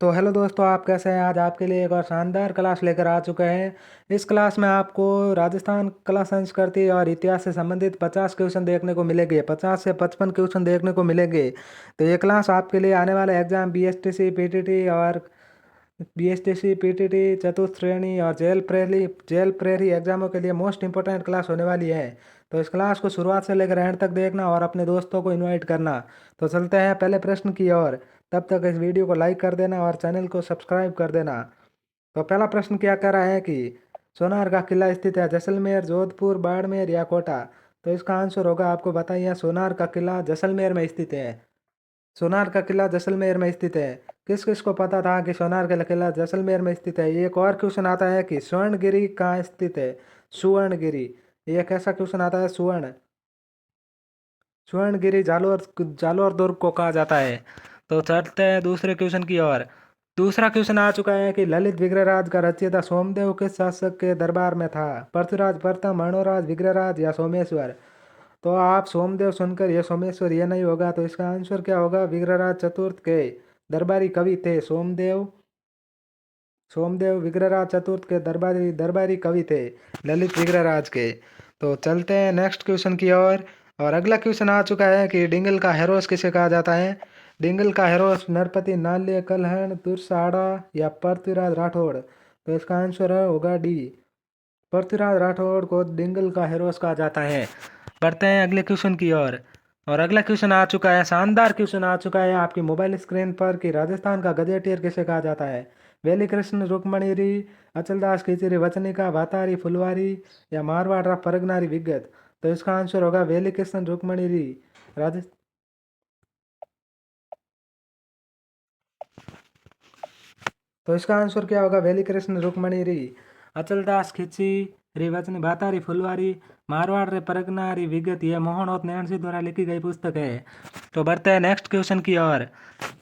तो हेलो दोस्तों, आप कैसे हैं। आज आपके लिए एक और शानदार क्लास लेकर आ चुके हैं। इस क्लास में आपको राजस्थान कला संस्कृति और इतिहास से संबंधित 50 क्वेश्चन देखने को मिलेंगे। 50 से 55 क्वेश्चन देखने को मिलेंगे। तो ये क्लास आपके लिए आने वाला एग्जाम बीएसटीसी पीटीटी और बीएसटीसी पीटीटी चतुर्थ श्रेणी और जेल प्रेरी एग्जामों के लिए मोस्ट इंपॉर्टेंट क्लास होने वाली है। तो इस क्लास को शुरुआत से लेकर एंड तक देखना और अपने दोस्तों को इनवाइट करना। तो चलते हैं पहले प्रश्न की ओर। तब तक इस वीडियो को लाइक कर देना और चैनल को सब्सक्राइब कर देना। तो पहला प्रश्न क्या कह रहा है कि सोनार का किला स्थित है जैसलमेर, जोधपुर, बाड़मेर या कोटा। तो इसका आंसर होगा, आपको बताइए, सोनार का किला जैसलमेर में स्थित है। सोनार का किला जैसलमेर में स्थित है। किस किस को पता था कि सोनार का किला जैसलमेर में स्थित है। ये एक और क्वेश्चन आता है कि स्वर्णगिरी कहाँ स्थित है। सुवर्णगिरी, ये कैसा क्वेश्चन आता है। स्वर्णगिरी जालोर जालोर दुर्ग को कहा जाता है। तो चलते हैं दूसरे क्वेश्चन की ओर। दूसरा क्वेश्चन आ चुका है कि ललित विग्रहराज का रचयिता सोमदेव किस शासक के दरबार में था। पृथ्वीराज प्रथम, मनोराज, विग्रहराज या सोमेश्वर। तो आप सोमदेव सुनकर ये सोमेश्वर ये नहीं होगा, तो इसका आंसर क्या होगा। विग्रहराज चतुर्थ के दरबारी कवि थे सोमदेव। सोमदेव विग्रहराज चतुर्थ के दरबारी दरबारी कवि थे, ललित विग्रहराज के। तो चलते हैं नेक्स्ट क्वेश्चन की ओर। और अगला क्वेश्चन आ चुका है कि डिंगल का हेरोस किसे कहा जाता है। डिंगल का हेरोस नरपति नाल्य, कलहण, तुरसाड़ा या पृथ्वीराज राठौड़। तो इसका आंसर होगा डी, पृथ्वीराज राठौड़ को डिंगल का हेरोस कहा जाता है। बढ़ते हैं अगले क्वेश्चन की ओर। और अगला क्वेश्चन आ चुका है, शानदार क्वेश्चन आ चुका है आपकी मोबाइल स्क्रीन पर कि राजस्थान का गजेटियर किसे कहा जाता है। वेली कृष्ण रुक्मणीरी, अचलदास खिचरी वचनिका, भातारी फुलवारी या मारवाड़ परगनारी विगत। तो इसका आंसर होगा वेली कृष्ण रुक्मणीरी। राजस्थान तो इसका आंसर क्या होगा, वेली कृष्ण रुक्मणी री। अचलदास खिची री वचन भातारी फुलवारी मारवाड़ रे परगना री विगत, ये मोहन और नैन सिंह द्वारा लिखी गई पुस्तक है। तो बढ़ते हैं नेक्स्ट क्वेश्चन की ओर।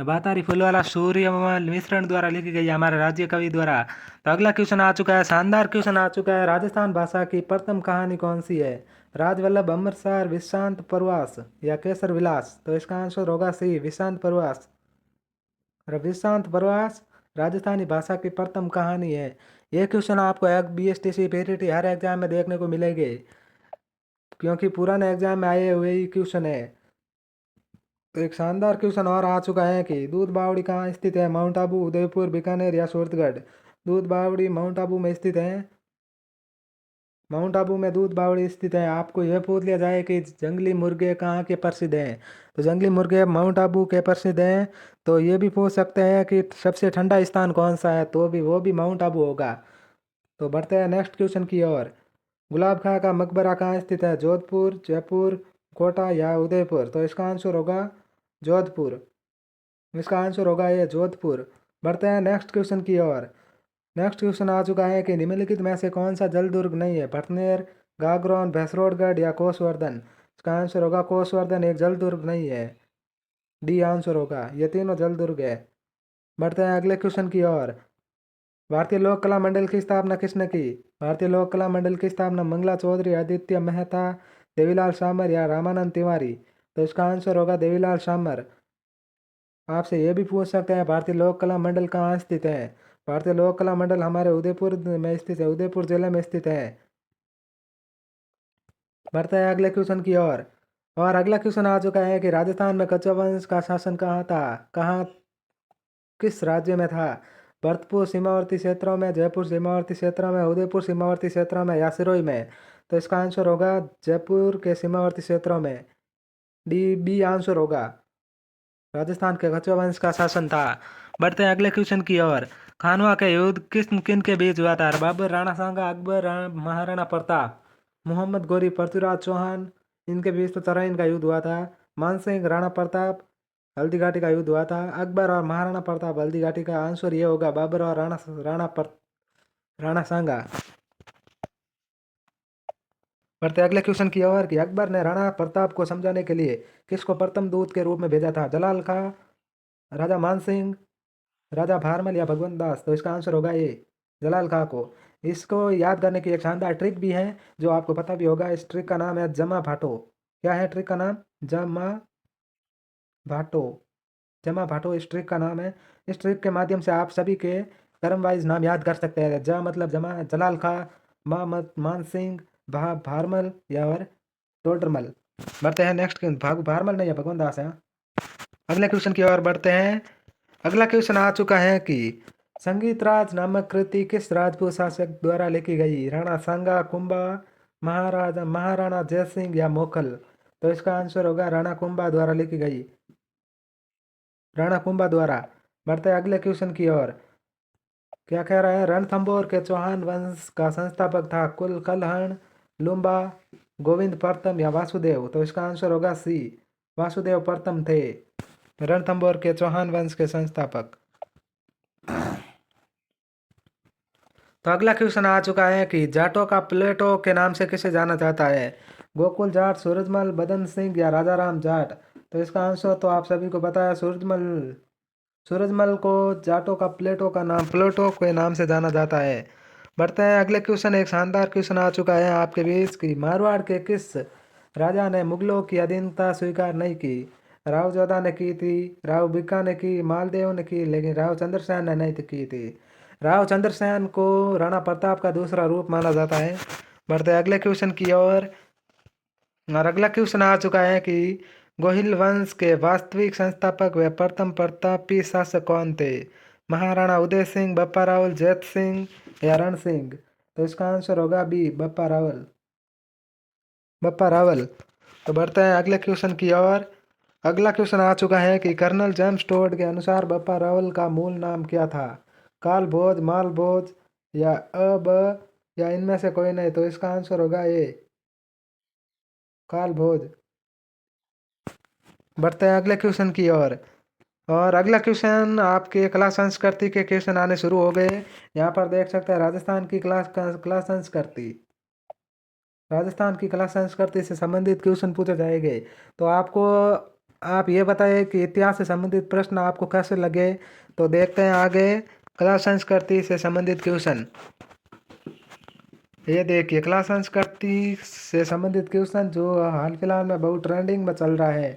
भातारी फुलवाला सूर्यमल मिश्रण द्वारा लिखी गई है, हमारे राज्य कवि द्वारा। तो अगला क्वेश्चन आ चुका है, शानदार क्वेश्चन आ चुका है। राजस्थान भाषा की प्रथम कहानी कौन सी है। राजवल्लभ, अमृतसर, विश्रांत प्रवास या केसर विलास। तो इसका आंसर होगा सी, विश्रांत प्रवास। रविशांत प्रवास राजस्थानी भाषा की प्रथम कहानी है। ये क्वेश्चन आपको बीएसटीसी पीटीटी हर एग्जाम में देखने को मिलेंगे, क्योंकि पुराने एग्जाम में आए हुए ही क्वेश्चन है। तो एक शानदार क्वेश्चन और आ चुका है कि दूध बावड़ी कहाँ स्थित है। माउंट आबू, उदयपुर, बीकानेर या सूरतगढ़। दूध बावड़ी माउंट आबू में स्थित है। माउंट आबू में दूध बावड़ी स्थित है। आपको यह पूछ लिया जाए कि जंगली मुर्गे कहाँ के प्रसिद्ध हैं, तो जंगली मुर्गे माउंट आबू के प्रसिद्ध हैं। तो ये भी पूछ सकते हैं कि सबसे ठंडा स्थान कौन सा है, तो भी वो भी माउंट आबू होगा। तो बढ़ते हैं नेक्स्ट क्वेश्चन की ओर। गुलाब खां का मकबरा कहाँ स्थित है। जोधपुर, जयपुर, कोटा या उदयपुर। तो इसका आंसर होगा जोधपुर। इसका आंसर होगा ये जोधपुर। बढ़ते हैं नेक्स्ट क्वेश्चन की ओर। नेक्स्ट क्वेश्चन आ चुका है कि निम्नलिखित में से कौन सा जल दुर्ग नहीं है। भटनेर, गागरोन, भैंसरोडगढ़ या कोसवर्धन। इसका आंसर होगा कोसवर्धन एक जल दुर्ग नहीं है। डी आंसर होगा, ये तीनों जल दुर्ग है। बढ़ते हैं अगले क्वेश्चन की ओर। भारतीय लोक कला मंडल की स्थापना किसने की। भारतीय लोक कला मंडल की स्थापना मंगला चौधरी, आदित्य मेहता, देवीलाल शामर या रामानंद तिवारी। तो इसका आंसर होगा देवीलाल शामर। आपसे ये भी पूछ सकते हैं भारतीय लोक कला मंडल कहाँ स्थित है। भारतीय लोक कला मंडल हमारे उदयपुर में स्थित है, उदयपुर जिले में स्थित है। बढ़ते हैं अगले क्वेश्चन की ओर। और अगला क्वेश्चन आ चुका है कि राजस्थान में कच्छा वंश का शासन कहाँ था। कहाँ, किस राज्य में था। भरतपुर सीमावर्ती क्षेत्रों में, जयपुर सीमावर्ती क्षेत्रों में, उदयपुर सीमावर्ती क्षेत्रों में या सिरोही में। तो इसका आंसर होगा जयपुर के सीमावर्ती क्षेत्रों में। डी बी आंसर होगा, राजस्थान के कच्छा वंश का शासन था। बढ़ते हैं अगले क्वेश्चन की ओर। खानवा का युद्ध किस किन के बीच हुआ था। बाबर, राणा सांगा, अकबर, महाराणा प्रताप, मोहम्मद गोरी, पृथ्वीराज चौहान। इनके बीच तो तराइन का युद्ध हुआ था। मानसिंह, राणा प्रताप, हल्दी घाटी का युद्ध हुआ था। अकबर और महाराणा प्रताप, हल्दी घाटी का। आंसर ये होगा बाबर और राणा सांगा। बढ़ते अगले क्वेश्चन की ओर कि अकबर ने राणा प्रताप को समझाने के लिए किसको प्रथम दूत के रूप में भेजा था। जलाल खां, राजा मानसिंह, राजा भारमल या भगवंत दास। तो इसका आंसर होगा ये, जलाल खां को। इसको याद करने की एक शानदार ट्रिक भी है, जो आपको पता भी होगा। इस ट्रिक का नाम है जमा भाटो। क्या है ट्रिक का नाम, जमा भाटो। जमा भाटो इस ट्रिक का नाम है। इस ट्रिक के माध्यम से आप सभी के क्रम वाइज नाम याद कर सकते हैं। ज मतलब जमा जलाल खा, मा मत मान सिंह, भा भारमल या और टोडरमल। बढ़ते हैं नेक्स्ट भारमल नहीं है, भगवान दास है। अगले क्वेश्चन की ओर बढ़ते हैं। अगला क्वेश्चन आ चुका है कि संगीत राज नामक कृति किस राजपूत शासक द्वारा लिखी गई? राणा सांगा, कुंभा, महाराजा महाराणा जयसिंह या मोखल? तो इसका आंसर होगा राणा कुंभा द्वारा लिखी गई, राणा कुंभा द्वारा। बढ़ते हैं अगले क्वेश्चन की ओर। क्या कह रहा है? रणथंभौर के चौहान वंश का संस्थापक था कुल कलहण, लुम्बा, गोविंद प्रथम या वासुदेव? तो इसका आंसर होगा सी, वासुदेव प्रथम थे रणथंभौर के चौहान वंश के संस्थापक। तो अगला क्वेश्चन आ चुका है कि जाटों का प्लेटो के नाम से किसे जाना जाता है? गोकुल जाट, सूरजमल, बदन सिंह या राजा राम जाट? तो इसका आंसर तो आप सभी को पता है, सूरजमल। सूरजमल को जाटों का प्लेटो का नाम प्लेटो के नाम से जाना जाता है। बढ़ते हैं अगले क्वेश्चन। एक शानदार क्वेश्चन आ चुका है आपके बीच की मारवाड़ के किस राजा ने मुगलों की अधीनता स्वीकार नहीं की? राव जोधा ने की थी, राव भिक्का ने की, मालदेव ने की, लेकिन राव चंद्रसेन ने नहीं की थी। राव चंद्रसेन को राणा प्रताप का दूसरा रूप माना जाता है। बढ़ते हैं अगले क्वेश्चन की ओर। और अगला क्वेश्चन आ चुका है कि गोहिल वंश के वास्तविक संस्थापक व प्रथम प्रतापी शासक कौन थे? महाराणा उदय सिंह, बप्पा रावल, जैत सिंह या रण सिंह? तो इसका आंसर होगा बी, बप्पा रावल, बप्पा रावल। तो बढ़ते हैं अगले क्वेश्चन की ओर। अगला क्वेश्चन आ चुका है कि कर्नल जेम्स टोड के अनुसार बप्पा रावल का मूल नाम क्या था? काल भोज, माल भोज या अब या इनमें से कोई नहीं? तो इसका आंसर होगा ए, काल भोज। बढ़ते हैं अगले क्वेश्चन की ओर। और अगला क्वेश्चन आपके कला संस्कृति के क्वेश्चन आने शुरू हो गए। यहाँ पर देख सकते हैं राजस्थान की कला संस्कृति, राजस्थान की कला संस्कृति से संबंधित क्वेश्चन पूछे जाएंगे। तो आपको आप ये बताइए कि इतिहास से संबंधित प्रश्न आपको कैसे लगे। तो देखते हैं आगे कला संस्कृति से संबंधित क्वेश्चन। ये देखिए कला संस्कृति से संबंधित क्वेश्चन जो हाल फिलहाल में बहुत ट्रेंडिंग में चल रहा है।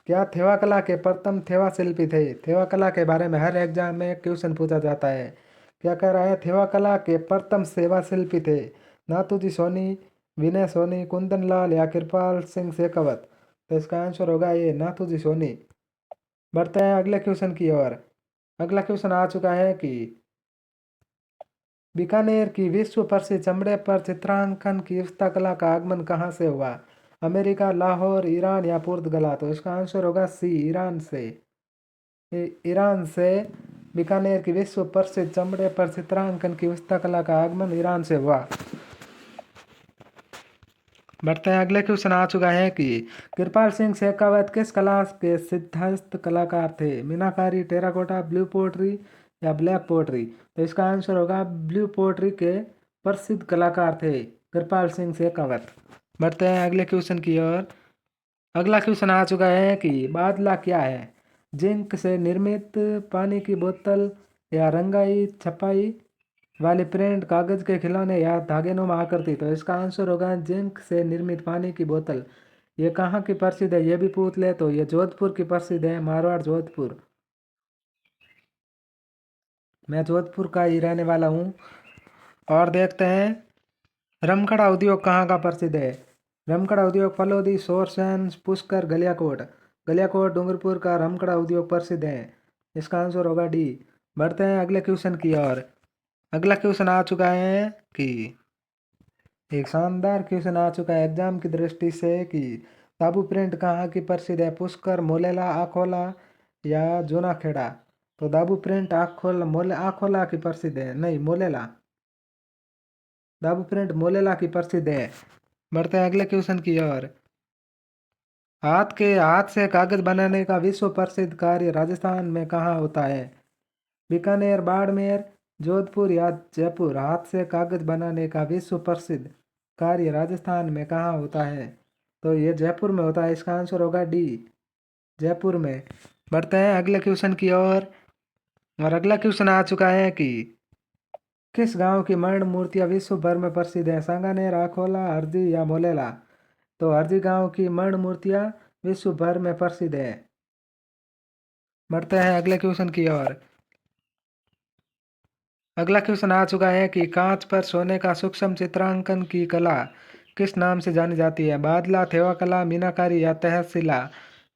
क्या थेवा कला के प्रथम थेवा शिल्पी थे? थेवा कला के बारे में हर एग्जाम में क्वेश्चन पूछा जाता है। क्या कह रहा है? थेवा कला के प्रथम सेवा शिल्पी थे नाथूजी सोनी, विनय सोनी, कुंदन लाल या कृपाल सिंह शेखावत? तो इसका आंसर होगा ये, नाथूजी सोनी। बढ़ते हैं अगले क्वेश्चन की ओर। अगला क्वेश्चन आ चुका है कि बीकानेर की विश्व प्रसिद्ध चमड़े पर चित्रांकन की हस्तकला का आगमन कहाँ से हुआ? अमेरिका, लाहौर, ईरान या पुर्तगाल? तो इसका आंसर होगा सी, ईरान से। ईरान से बीकानेर की विश्व प्रसिद्ध चमड़े पर चित्रांकन की हस्तकला का आगमन ईरान से हुआ। बढ़ते हैं अगले क्वेश्चन आ चुका है कि कृपाल सिंह शेखावत किस कला के सिद्धहस्त कलाकार थे? मीनाकारी, टेराकोटा, ब्लू पोट्री या ब्लैक पोट्री? तो इसका आंसर होगा ब्लू पोट्री के प्रसिद्ध कलाकार थे कृपाल सिंह शेखावत। बढ़ते हैं अगले क्वेश्चन की ओर। अगला क्वेश्चन आ चुका है कि बादला क्या है? जिंक से निर्मित पानी की बोतल या रंगाई छपाई वाले प्रिंट कागज के खिलौने या धागेनुमा आकृति? तो इसका आंसर होगा जिंक से निर्मित पानी की बोतल। ये कहाँ की प्रसिद्ध है ये भी पूछ ले तो ये जोधपुर की प्रसिद्ध है, मारवाड़ जोधपुर। मैं जोधपुर का ही रहने वाला हूँ। और देखते हैं रमकड़ा उद्योग कहाँ का प्रसिद्ध है? रमकड़ा उद्योग फलोदी, सोरसन, पुष्कर, गलियाकोट? गलियाकोट डूंगरपुर का रमकड़ा उद्योग प्रसिद्ध है। इसका आंसर होगा डी। बढ़ते हैं अगले क्वेश्चन की ओर। अगला क्वेश्चन आ चुका है कि एक शानदार क्वेश्चन आ चुका है एग्जाम की दृष्टि से कि ताबू प्रिंट कहाँ की प्रसिद्ध है? पुष्कर, मोलेला, आखोला या जूनाखेड़ा? तो दाबू प्रिंट आखोला की प्रसिद्ध है, नहीं मोलेला। दाबू प्रिंट मोलेला की प्रसिद्ध है। बढ़ते हैं अगले क्वेश्चन की ओर। हाथ से कागज बनाने का विश्व प्रसिद्ध कार्य राजस्थान में कहाँ होता है? बीकानेर, बाड़मेर, जोधपुर या जयपुर? हाथ से कागज बनाने का विश्व प्रसिद्ध कार्य राजस्थान में कहाँ होता है? तो ये जयपुर में होता है। इसका आंसर होगा डी, जयपुर में। बढ़ते हैं अगले क्वेश्चन की ओर। और अगला क्वेश्चन आ चुका है कि किस गांव की मरण मूर्तियां विश्व भर में प्रसिद्ध है? सांगानेर, आखोला, हरदी या मोलेला? तो हरदी गांव की मरण मूर्तियां विश्व भर में प्रसिद्ध है। बढ़ते हैं अगले क्वेश्चन की ओर। अगला क्वेश्चन आ चुका है कि कांच पर सोने का सूक्ष्म चित्रांकन की कला किस नाम से जानी जाती है? बादला, थेवा कला, मीनाकारी या तहसीला?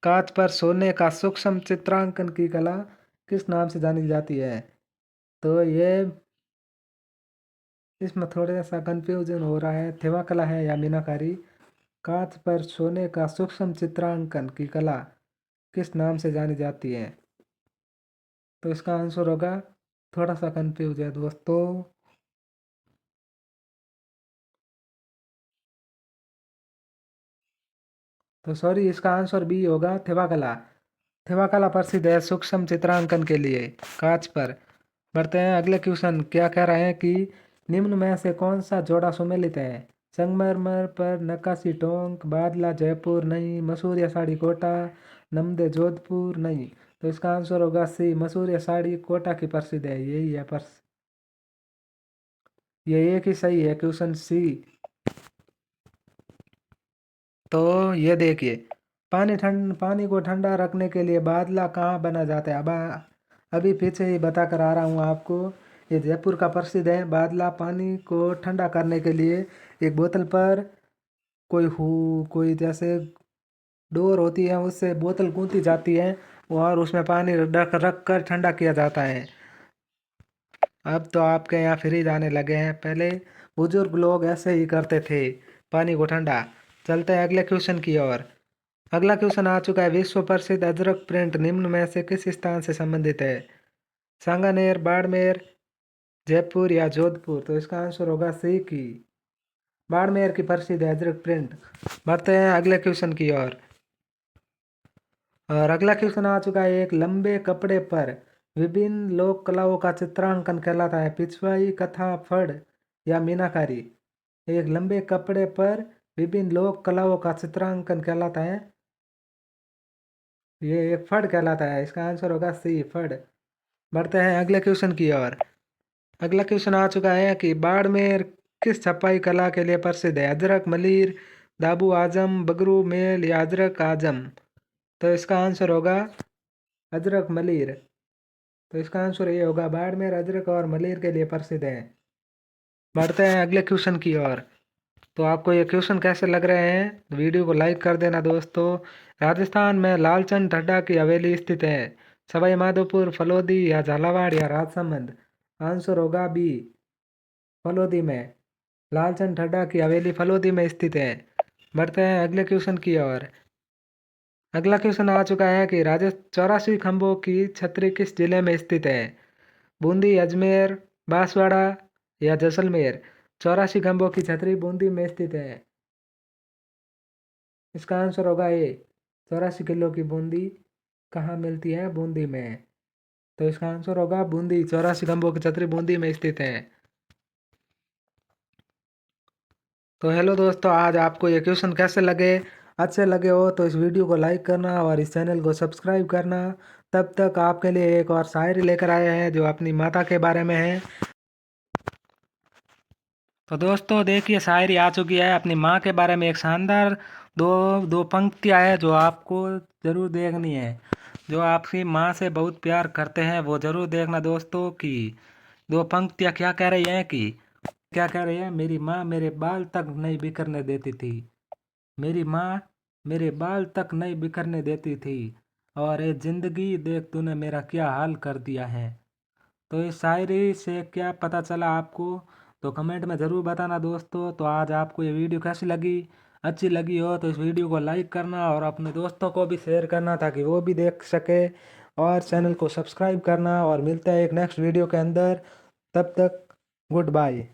कांच पर सोने का सूक्ष्म चित्रांकन की कला किस नाम से जानी जाती है? तो ये इसमें थोड़ा सा कंफ्यूजन हो रहा है, थेवा कला है या मीनाकारी। कांच पर सोने का सूक्ष्म चित्रांकन की कला किस नाम से जानी जाती है? तो इसका आंसर होगा, थोड़ा सा कंफ्यूज है दोस्तों। तो सॉरी, इसका आंसर बी होगा, थेवा कला। थेवा कला प्रसिद्ध है सूक्ष्म चित्रांकन के लिए कांच पर। बढ़ते हैं अगले क्वेश्चन। क्या कह रहे हैं कि निम्न में से कौन सा जोड़ा सुमेलित है? संगमरमर पर नक्काशी टोंक, बादला जयपुर नहीं, मसूर या साड़ी कोटा, नमदे जोधपुर नहीं। तो इसका आंसर होगा सी, मसूर या साड़ी कोटा की प्रसिद्ध है, यही है ये एक ही सही है, क्वेश्चन सी। तो ये देखिए, पानी को ठंडा रखने के लिए बादला कहाँ बना जाता है? अब अभी पीछे ही बता कर आ रहा हूँ आपको। ये जयपुर का प्रसिद्ध है बादला। पानी को ठंडा करने के लिए एक बोतल पर कोई जैसे डोर होती है, उससे बोतल गूंथी जाती है और उसमें पानी रख कर ठंडा किया जाता है। अब तो आपके यहाँ फ्रिज आने लगे हैं, पहले बुजुर्ग लोग ऐसे ही करते थे पानी को ठंडा। चलते हैं अगले क्वेश्चन की ओर। अगला क्वेश्चन आ चुका है, विश्व प्रसिद्ध अजरक प्रिंट निम्न में से किस स्थान से संबंधित है? सांगानेर, बाड़मेर, जयपुर या जोधपुर? तो इसका आंसर होगा सी की बाड़मेर की प्रसिद्ध है अजरक प्रिंट। बढ़ते हैं अगले क्वेश्चन की ओर। और अगला क्वेश्चन आ चुका है, एक लंबे कपड़े पर विभिन्न लोक कलाओं का चित्रांकन कहलाता है? पिछवाई, कथा, फड़ या मीनाकारी? एक लंबे कपड़े पर विभिन्न लोक कलाओं का चित्रांकन कहलाता है, ये एक फड़ कहलाता है। इसका आंसर होगा सी, फड़। बढ़ते हैं अगले क्वेश्चन की ओर। अगला क्वेश्चन आ चुका है कि बाड़मेर किस छपाई कला के लिए प्रसिद्ध है? अजरक मलिर, दाबू आजम, बगरू मेल या अजरक आजम? तो इसका आंसर होगा अजरक मलिर। तो इसका आंसर ये होगा, बाड़मेर अजरक और मलिर के लिए प्रसिद्ध है। बढ़ते हैं अगले क्वेश्चन की ओर। तो आपको ये क्वेश्चन कैसे लग रहे हैं, तो वीडियो को लाइक कर देना दोस्तों। राजस्थान में लालचंद ठड्डा की हवेली स्थित है? सवाई माधोपुर, फलोदी या झालावाड़ या राजसमंद? आंसर होगा बी, फलोदी में। लालचंद ठड्डा की हवेली फलोदी में स्थित है। बढ़ते हैं अगले क्वेश्चन की ओर। अगला क्वेश्चन आ चुका है कि राजस्थान 84 खंभों की छतरी किस जिले में स्थित है? बूंदी, अजमेर, बांसवाड़ा या जैसलमेर? 84 खंभों की छतरी बूंदी में स्थित है। इसका आंसर होगा ए, 84 किलो की बूंदी कहाँ मिलती है? बूंदी में। तो इसका आंसर होगा बूंदी, 84 खंभों की छतरी बूंदी में स्थित है। तो हेलो दोस्तों, आज आपको ये क्वेश्चन कैसे लगे? अच्छे लगे हो तो इस वीडियो को लाइक करना और इस चैनल को सब्सक्राइब करना। तब तक आपके लिए एक और शायरी लेकर आए हैं जो अपनी माता के बारे में है। तो दोस्तों देखिए, शायरी आ चुकी है अपनी माँ के बारे में। एक शानदार दो दो पंक्तियाँ हैं जो आपको ज़रूर देखनी है। जो आपकी माँ से बहुत प्यार करते हैं वो ज़रूर देखना दोस्तों। की दो पंक्तियाँ क्या कह रही हैं कि क्या कह रही है, मेरी माँ मेरे बाल तक नहीं बिखरने देती थी। मेरी माँ मेरे बाल तक नहीं बिखरने देती थी, और ये जिंदगी देख तूने मेरा क्या हाल कर दिया है। तो इस शायरी से क्या पता चला आपको, तो कमेंट में ज़रूर बताना दोस्तों। तो आज आपको ये वीडियो कैसी लगी? अच्छी लगी हो तो इस वीडियो को लाइक करना और अपने दोस्तों को भी शेयर करना ताकि वो भी देख सके, और चैनल को सब्सक्राइब करना। और मिलता है एक नेक्स्ट वीडियो के अंदर। तब तक गुड बाय।